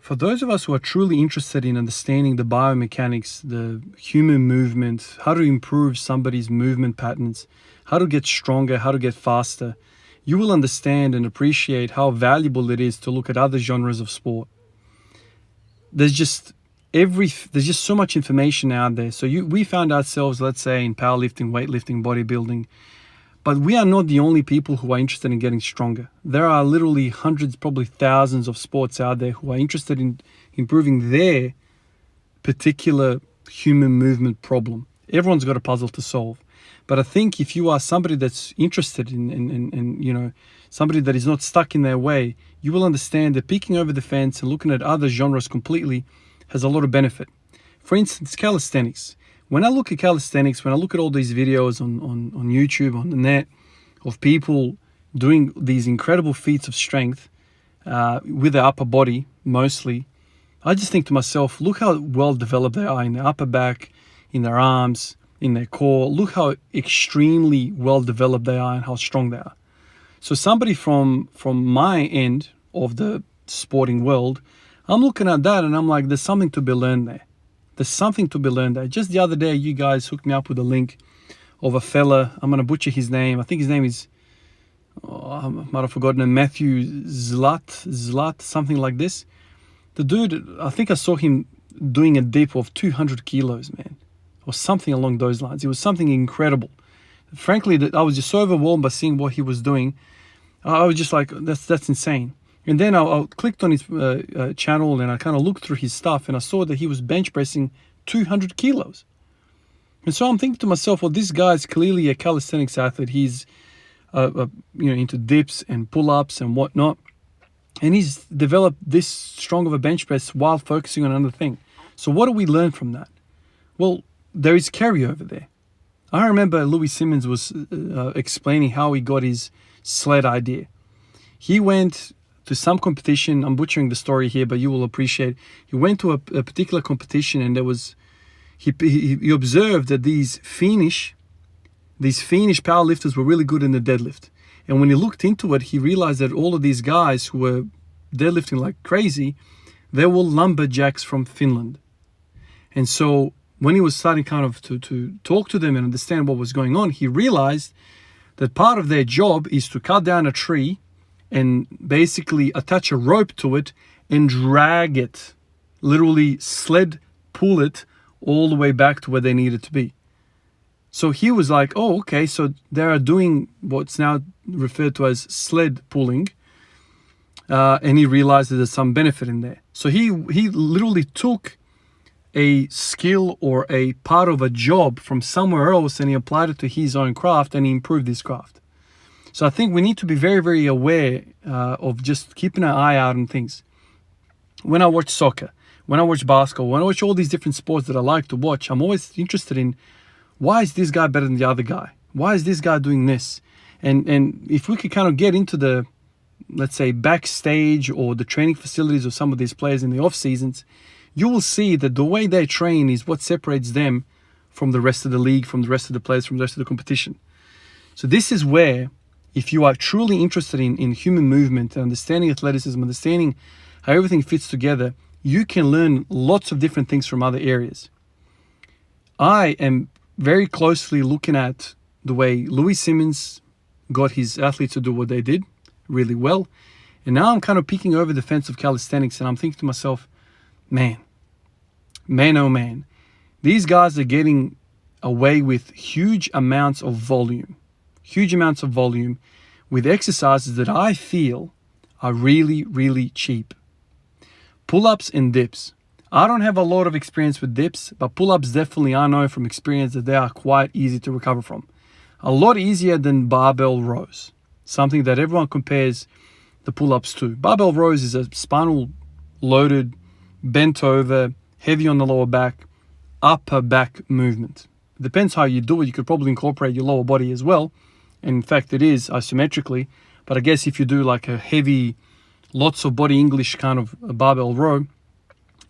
For those of us who are truly interested in understanding the biomechanics, the human movement, how to improve somebody's movement patterns, how to get stronger, how to get faster, you will understand and appreciate how valuable it is to look at other genres of sport. There's just so much information out there. So we found ourselves, let's say, in powerlifting, weightlifting, bodybuilding, but we are not the only people who are interested in getting stronger. There are literally hundreds, probably thousands of sports out there who are interested in improving their particular human movement problem. Everyone's got a puzzle to solve. But I think if you are somebody that's interested in somebody that is not stuck in their way, you will understand that peeking over the fence and looking at other genres completely has a lot of benefit. For instance, calisthenics. When I look at calisthenics, when I look at all these videos on YouTube, on the net, of people doing these incredible feats of strength with their upper body mostly, I just think to myself, look how well developed they are in their upper back, in their arms, in their core. Look how extremely well developed they are and how strong they are. So somebody from my end of the sporting world, I'm looking at that and I'm like, there's something to be learned there. There's something to be learned there. Just the other day, you guys hooked me up with a link of a fella. I'm going to butcher his name. I think his name is, I might have forgotten it, Matthew Zlat, something like this. The dude, I think I saw him doing a dip of 200 kilos, man, or something along those lines. It was something incredible. Frankly, I was just so overwhelmed by seeing what he was doing. I was just like, that's insane. And then I clicked on his channel and I kind of looked through his stuff and I saw that he was bench pressing 200 kilos. And so I'm thinking to myself, well, this guy's clearly a calisthenics athlete. He's into dips and pull-ups and whatnot. And he's developed this strong of a bench press while focusing on another thing. So what do we learn from that? Well, there is carryover there. I remember Louis Simmons was explaining how he got his sled idea. He went to some competition. I'm butchering the story here, but you will appreciate. He went to a particular competition, and there was he observed that these Finnish powerlifters were really good in the deadlift. And when he looked into it, he realized that all of these guys who were deadlifting like crazy, they were lumberjacks from Finland. And so when he was starting kind of to talk to them and understand what was going on, he realized that part of their job is to cut down a tree and basically attach a rope to it and drag it, literally sled pull it all the way back to where they needed to be. So he was like, oh, okay, so they are doing what's now referred to as sled pulling, and he realized that there's some benefit in there. So he literally took a skill or a part of a job from somewhere else and he applied it to his own craft and he improved his craft. So I think we need to be very, very aware of just keeping an eye out on things. When I watch soccer, when I watch basketball, when I watch all these different sports that I like to watch, I'm always interested in, why is this guy better than the other guy? Why is this guy doing this? And if we could kind of get into the, let's say, backstage or the training facilities of some of these players in the off seasons, you will see that the way they train is what separates them from the rest of the league, from the rest of the players, from the rest of the competition. So this is where, if you are truly interested in human movement, understanding athleticism, understanding how everything fits together, you can learn lots of different things from other areas. I am very closely looking at the way Louis Simmons got his athletes to do what they did really well. And now I'm kind of peeking over the fence of calisthenics and I'm thinking to myself, man, oh man, these guys are getting away with huge amounts of volume with exercises that I feel are really, really cheap. Pull-ups and dips. I don't have a lot of experience with dips, but pull-ups definitely I know from experience that they are quite easy to recover from. A lot easier than barbell rows, something that everyone compares the pull-ups to. Barbell rows is a spinal loaded, bent over, heavy on the lower back, upper back movement. It depends how you do it. You could probably incorporate your lower body as well. And in fact, it is isometrically. But I guess if you do like a heavy, lots of body English kind of a barbell row,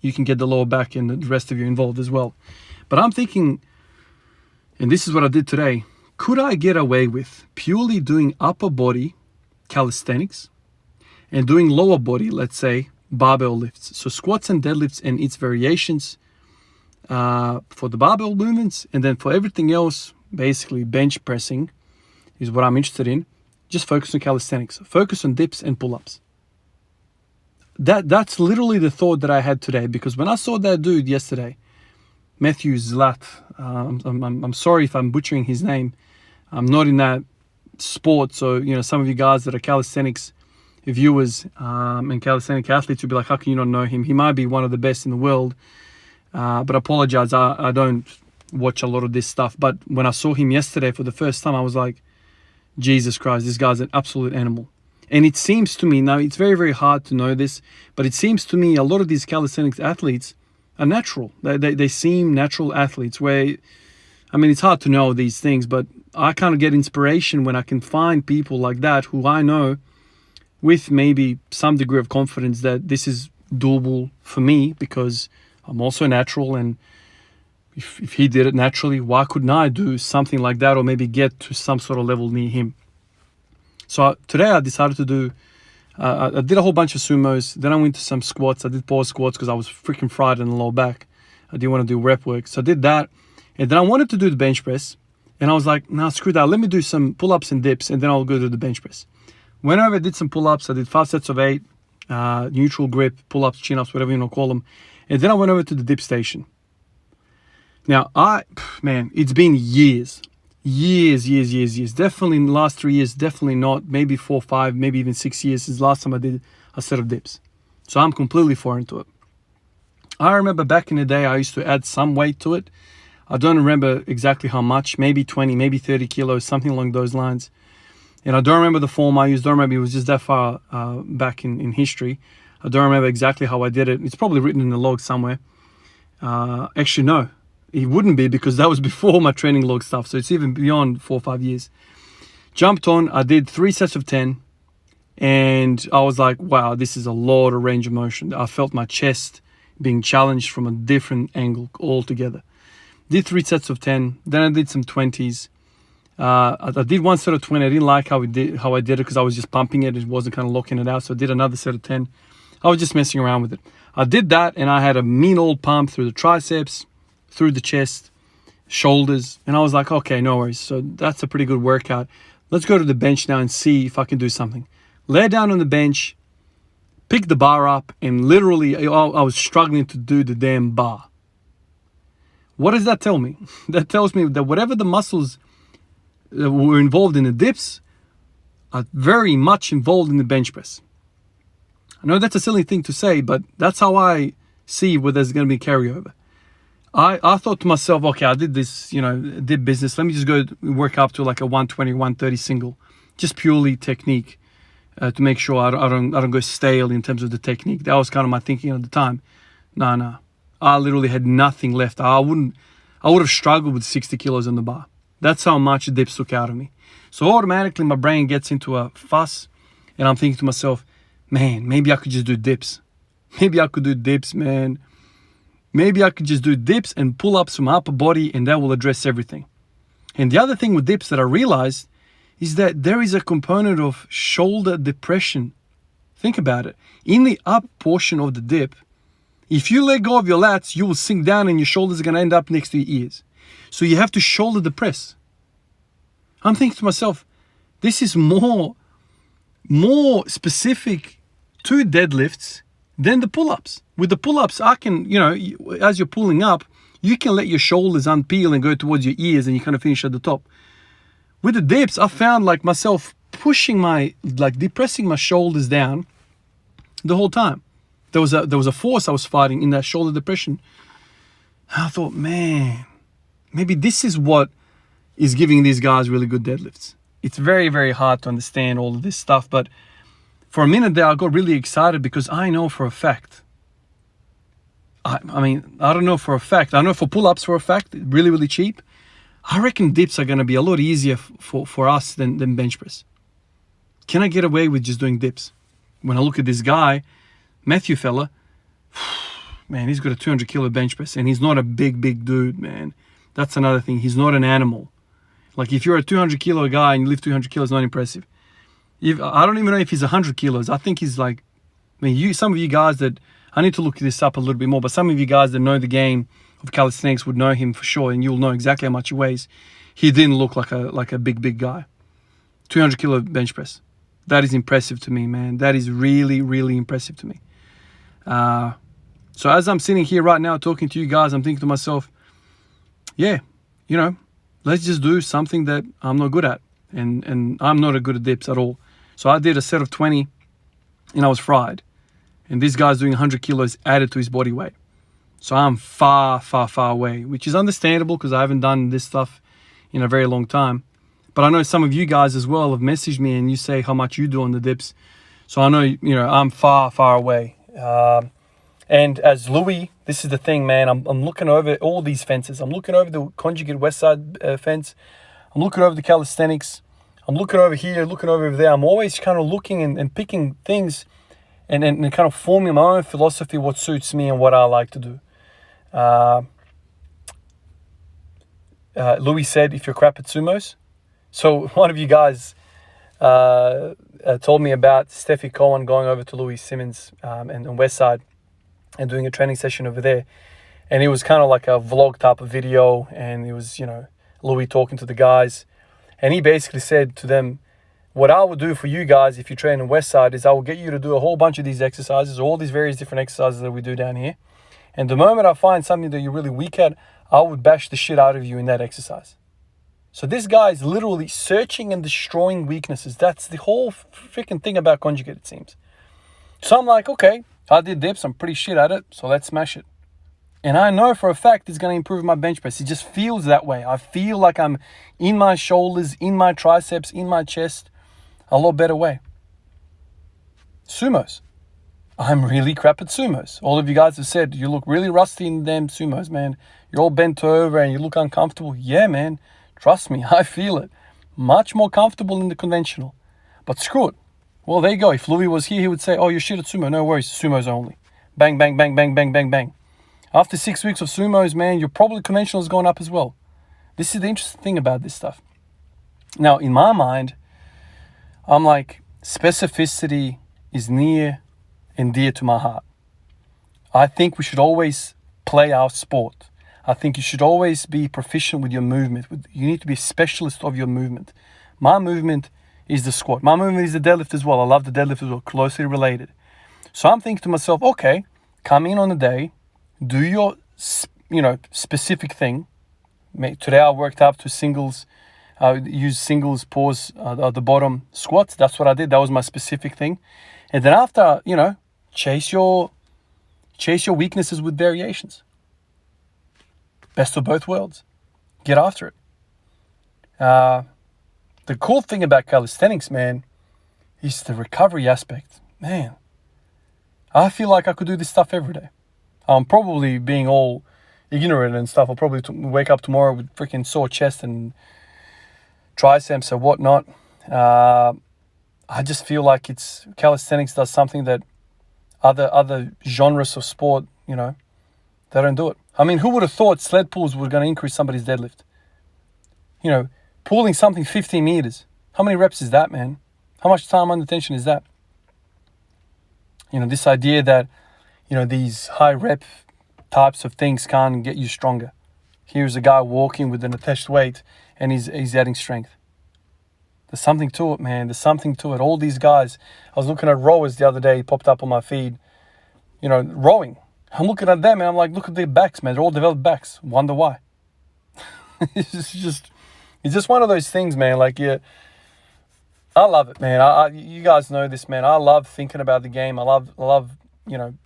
you can get the lower back and the rest of you involved as well. But I'm thinking, and this is what I did today, could I get away with purely doing upper body calisthenics and doing lower body, let's say, barbell lifts. So squats and deadlifts and its variations for the barbell movements, and then for everything else, basically bench pressing is what I'm interested in. Just focus on calisthenics. Focus on dips and pull-ups. That's literally the thought that I had today, because when I saw that dude yesterday, Matthew Zlat, I'm sorry if I'm butchering his name. I'm not in that sport, so some of you guys that are calisthenics viewers and calisthenic athletes will be like, how can you not know him? He might be one of the best in the world, but I apologize, I don't watch a lot of this stuff. But when I saw him yesterday for the first time, I was like, Jesus Christ, this guy's an absolute animal. And it seems to me, now it's very, very hard to know this, but it seems to me a lot of these calisthenics athletes are natural. They seem natural athletes where, it's hard to know these things, but I kind of get inspiration when I can find people like that who I know with maybe some degree of confidence that this is doable for me, because I'm also natural, and if he did it naturally, why couldn't I do something like that, or maybe get to some sort of level near him? So today I decided to do, I did a whole bunch of sumos, then I went to some squats. I did pause squats because I was freaking fried in the lower back. I didn't want to do rep work, so I did that. And then I wanted to do the bench press, and I was like, nah, screw that, let me do some pull-ups and dips, and then I'll go do the bench press. Whenever I did some pull-ups, I did 5 sets of 8, neutral grip, pull-ups, chin-ups, whatever you want to call them. And then I went over to the dip station. Now, it's been years. Definitely in the last 3 years, definitely not, maybe 4, 5, maybe even 6 years since the last time I did a set of dips. So I'm completely foreign to it. I remember back in the day, I used to add some weight to it. I don't remember exactly how much, maybe 20, maybe 30 kilos, something along those lines. And I don't remember the form I used, don't remember, it was just that far back in history. I don't remember exactly how I did it. It's probably written in the log somewhere. Actually, no. It wouldn't be, because that was before my training log stuff. So it's even beyond 4 or 5 years. Jumped on, I did 3 sets of 10. And I was like, wow, this is a lot of range of motion. I felt my chest being challenged from a different angle altogether. Did 3 sets of 10. Then I did some 20s. I did 1 set of 20. I didn't like how I did it, because I was just pumping it. It wasn't kind of locking it out. So I did another set of 10. I was just messing around with it. I did that, and I had a mean old pump through the triceps, through the chest, shoulders, and I was like, okay, no worries. So that's a pretty good workout. Let's go to the bench now and see if I can do something. Lay down on the bench, pick the bar up, and literally I was struggling to do the damn bar. What does that tell me? That tells me that whatever the muscles that were involved in the dips are very much involved in the bench press. I know that's a silly thing to say, but that's how I see where there's going to be carryover. I thought to myself, okay, I did this, did business. Let me just go work up to like a 120, 130 single, just purely technique, to make sure I don't go stale in terms of the technique. That was kind of my thinking at the time. No. I literally had nothing left. I would have struggled with 60 kilos on the bar. That's how much dips took out of me. So automatically my brain gets into a fuss, and I'm thinking to myself, man, maybe I could just do dips. Maybe I could do dips, man. Maybe I could just do dips and pull ups from my upper body, and that will address everything. And the other thing with dips that I realized is that there is a component of shoulder depression. Think about it. In the up portion of the dip, if you let go of your lats, you will sink down and your shoulders are going to end up next to your ears. So you have to shoulder depress. I'm thinking to myself, this is more specific to deadlifts than the pull-ups. With the pull-ups, I can, as you're pulling up, you can let your shoulders unpeel and go towards your ears, and you kind of finish at the top. With the dips, I found like myself pushing depressing my shoulders down the whole time. There was a force I was fighting in that shoulder depression. I thought, man, maybe this is what is giving these guys really good deadlifts. It's very, very hard to understand all of this stuff, but for a minute there, I got really excited, because I know for a fact, I don't know for a fact, I know for pull-ups for a fact, really, really cheap. I reckon dips are going to be a lot easier for us than bench press. Can I get away with just doing dips? When I look at this guy, Matthew fella, man, he's got a 200 kilo bench press, and he's not a big dude, man. That's another thing. He's not an animal. Like, if you're a 200 kilo guy and you lift 200 kilos, not impressive. I don't even know if he's 100 kilos. I think he's like I mean, some of you guys that, I need to look this up a little bit more, but some of you guys that know the game of calisthenics would know him for sure, and you'll know exactly how much he weighs. He didn't look like a big guy. 200 kilo bench press. That is impressive to me, man. That is really, really impressive to me. So as I'm sitting here right now talking to you guys, I'm thinking to myself, yeah, let's just do something that I'm not good at. And I'm not good at dips at all. So I did a set of 20 and I was fried. And this guy's doing 100 kilos added to his body weight. So I'm far, far, far away, which is understandable because I haven't done this stuff in a very long time. But I know some of you guys as well have messaged me and you say how much you do on the dips. So I know, I'm far, far away. And as Louis, this is the thing, man. I'm looking over all these fences. I'm looking over the Conjugate West Side fence. I'm looking over the Calisthenics. I'm looking over here, looking over there. I'm always kind of looking and picking things and kind of forming my own philosophy, what suits me and what I like to do. Louis said, if you're crap at sumos. So one of you guys told me about Steffi Cohen going over to Louis Simmons and Westside and doing a training session over there. And it was kind of like a vlog type of video. And it was, Louis talking to the guys. And he basically said to them, what I would do for you guys if you train in Westside is I will get you to do a whole bunch of these exercises, all these various different exercises that we do down here. And the moment I find something that you're really weak at, I would bash the shit out of you in that exercise. So this guy is literally searching and destroying weaknesses. That's the whole freaking thing about Conjugate, it seems. So I'm like, okay, I did dips. I'm pretty shit at it. So let's smash it. And I know for a fact it's going to improve my bench press. It just feels that way. I feel like I'm in my shoulders, in my triceps, in my chest, a lot better way. Sumos. I'm really crap at sumos. All of you guys have said, you look really rusty in the damn sumos, man. You're all bent over and you look uncomfortable. Yeah, man. Trust me, I feel it. Much more comfortable in the conventional. But screw it. Well, there you go. If Louis was here, he would say, oh, you're shit at sumo. No worries, sumos only. Bang, bang, bang, bang, bang, bang, bang. After 6 weeks of sumos, man, your probably conventional has gone up as well. This is the interesting thing about this stuff. Now, in my mind, I'm like, specificity is near and dear to my heart. I think we should always play our sport. I think you should always be proficient with your movement. You need to be a specialist of your movement. My movement is the squat. My movement is the deadlift as well. I love the deadlift as well, closely related. So I'm thinking to myself, okay, come in on a day, do your, specific thing. Today I worked up to singles, use singles, pause at the bottom squats. That's what I did. That was my specific thing. And then after, chase your weaknesses with variations. Best of both worlds. Get after it. The cool thing about calisthenics, man, is the recovery aspect. Man, I feel like I could do this stuff every day. I'm probably being all ignorant and stuff. I'll probably wake up tomorrow with freaking sore chest and triceps or whatnot. I just feel like calisthenics does something that other genres of sport, they don't do it. I mean, who would have thought sled pulls were going to increase somebody's deadlift? Pulling something 15 meters. How many reps is that, man? How much time under tension is that? This idea that, these high rep types of things can't get you stronger. Here's a guy walking with an attached weight and he's adding strength. There's something to it, man. There's something to it. All these guys, I was looking at rowers the other day, popped up on my feed, rowing. I'm looking at them and I'm like, look at their backs, man. They're all developed backs. Wonder why. It's just one of those things, man. Like, yeah, I love it, man. You guys know this, man. I love thinking about the game. I love,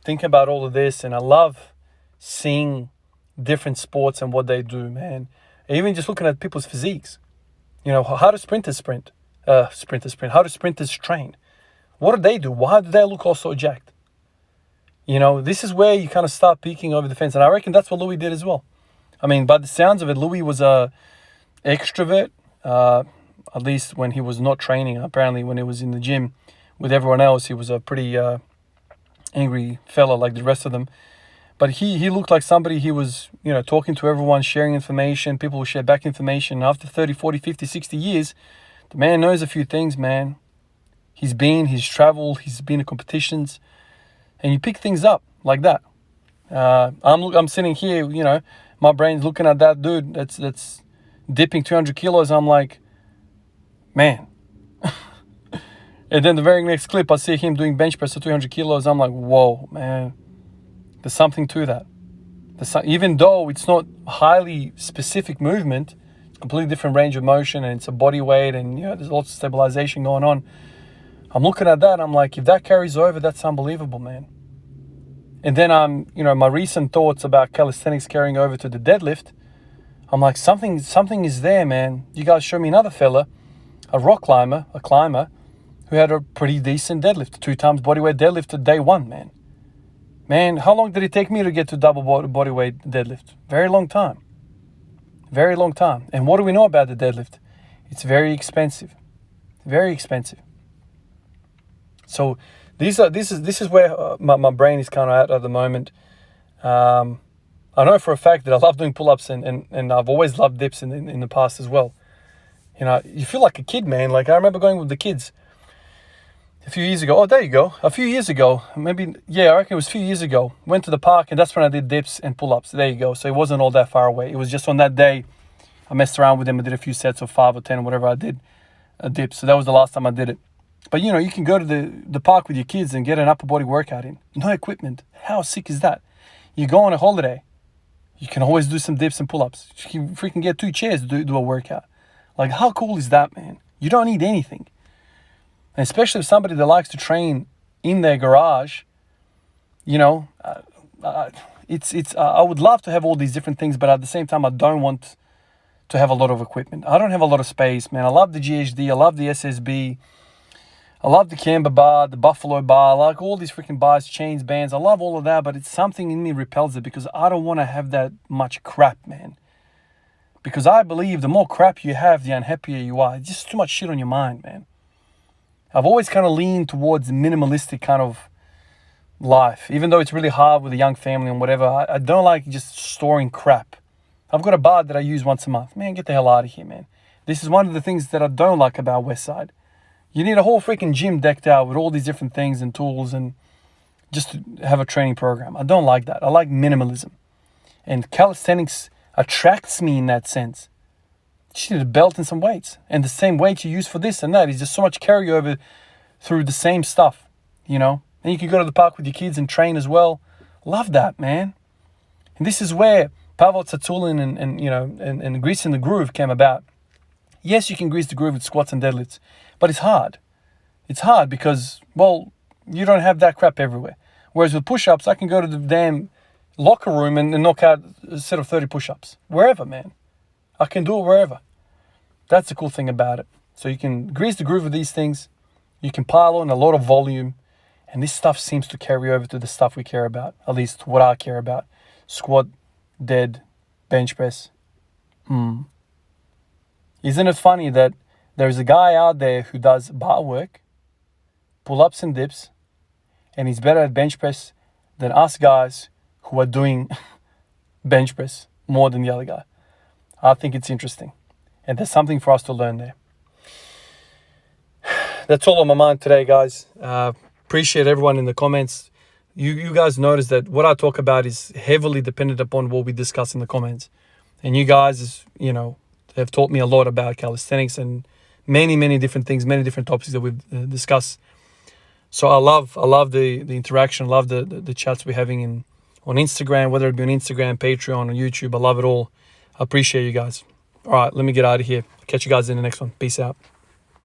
thinking about all of this, and I love seeing different sports and what they do, man. Even just looking at people's physiques. How do sprinters sprint? How do sprinters train? What do they do? Why do they look all so jacked? This is where you kind of start peeking over the fence. And I reckon that's what Louis did as well. I mean, by the sounds of it, Louis was a extrovert, at least when he was not training. Apparently, when he was in the gym with everyone else, he was a pretty angry fella like the rest of them. But he looked like somebody, he was, talking to everyone, sharing information. People will share back information. After 30, 40, 50, 60 years, the man knows a few things, man. He's traveled, he's been to competitions. and you pick things up like that. I'm sitting here, you know, my brain's looking at that dude that's dipping 200 kilos. I'm like, man. And then the very next clip, I see him doing bench press of 300 kilos. I'm like, whoa, man. There's something to that. Even though it's not highly specific movement, it's a completely different range of motion, and it's a body weight, and you know, there's lots of stabilization going on. I'm looking at that, I'm like, if that carries over, that's unbelievable, man. And then my recent thoughts about calisthenics carrying over to the deadlift, I'm like, something is there, man. You guys show me another fella, a rock climber, who had a pretty decent deadlift, 2 times bodyweight deadlift at day 1, man. Man, how long did it take me to get to double bodyweight deadlift? Very long time. Very long time. And what do we know about the deadlift? It's very expensive. Very expensive. So this is where my brain is kind of at the moment. I know for a fact that I love doing pull-ups, and I've always loved dips in the past as well. You know, you feel like a kid, man. Like, I remember going with the kids a few years ago. Oh, there you go. A few years ago, maybe, yeah, I reckon it was a few years ago. Went to the park, and that's when I did dips and pull-ups. There you go. So it wasn't all that far away. It was just on that day, I messed around with them. I did a few sets of 5 or 10 or whatever I did, a dip. So that was the last time I did it. But, you know, you can go to the park with your kids and get an upper body workout in. No equipment. How sick is that? You go on a holiday, you can always do some dips and pull-ups. You can freaking get 2 chairs to do a workout. Like, how cool is that, man? You don't need anything. And especially if somebody that likes to train in their garage, you know, I would love to have all these different things, but at the same time, I don't want to have a lot of equipment. I don't have a lot of space, man. I love the GHD. I love the SSB. I love the camber bar, the buffalo bar. I like all these freaking bars, chains, bands. I love all of that, but it's something in me repels it because I don't want to have that much crap, man. Because I believe the more crap you have, the unhappier you are. It's just too much shit on your mind, man. I've always kind of leaned towards minimalistic kind of life, even though it's really hard with a young family and whatever. I don't like just storing crap. I've got a bar that I use once a month. Man, get the hell out of here, man. This is one of the things that I don't like about Westside. You need a whole freaking gym decked out with all these different things and tools and just to have a training program. I don't like that. I like minimalism. And calisthenics attracts me in that sense. You just need a belt and some weights. And the same weights you use for this and that is just so much carryover through the same stuff, you know. And you can go to the park with your kids and train as well. Love that, man. And this is where Pavel Tsatsouline and greasing the groove came about. Yes, you can grease the groove with squats and deadlifts, but it's hard. It's hard because, well, you don't have that crap everywhere. Whereas with push-ups, I can go to the damn locker room and knock out a set of 30 push-ups. Wherever, man. I can do it wherever. That's the cool thing about it. So you can grease the groove with these things. You can pile on a lot of volume. And this stuff seems to carry over to the stuff we care about. At least what I care about. Squat, dead, bench press. Isn't it funny that there's a guy out there who does bar work, pull-ups and dips, and he's better at bench press than us guys who are doing bench press more than the other guy. I think it's interesting. And there's something for us to learn there. That's all on my mind today, guys. Appreciate everyone in the comments. You guys notice that what I talk about is heavily dependent upon what we discuss in the comments. And you guys, you know, have taught me a lot about calisthenics and many different things, many different topics that we've discussed. So I love the interaction, love the chats we're having on Instagram, whether it be on Instagram, Patreon, or YouTube. I love it all. I appreciate you guys. All right, let me get out of here. Catch you guys in the next one. Peace out.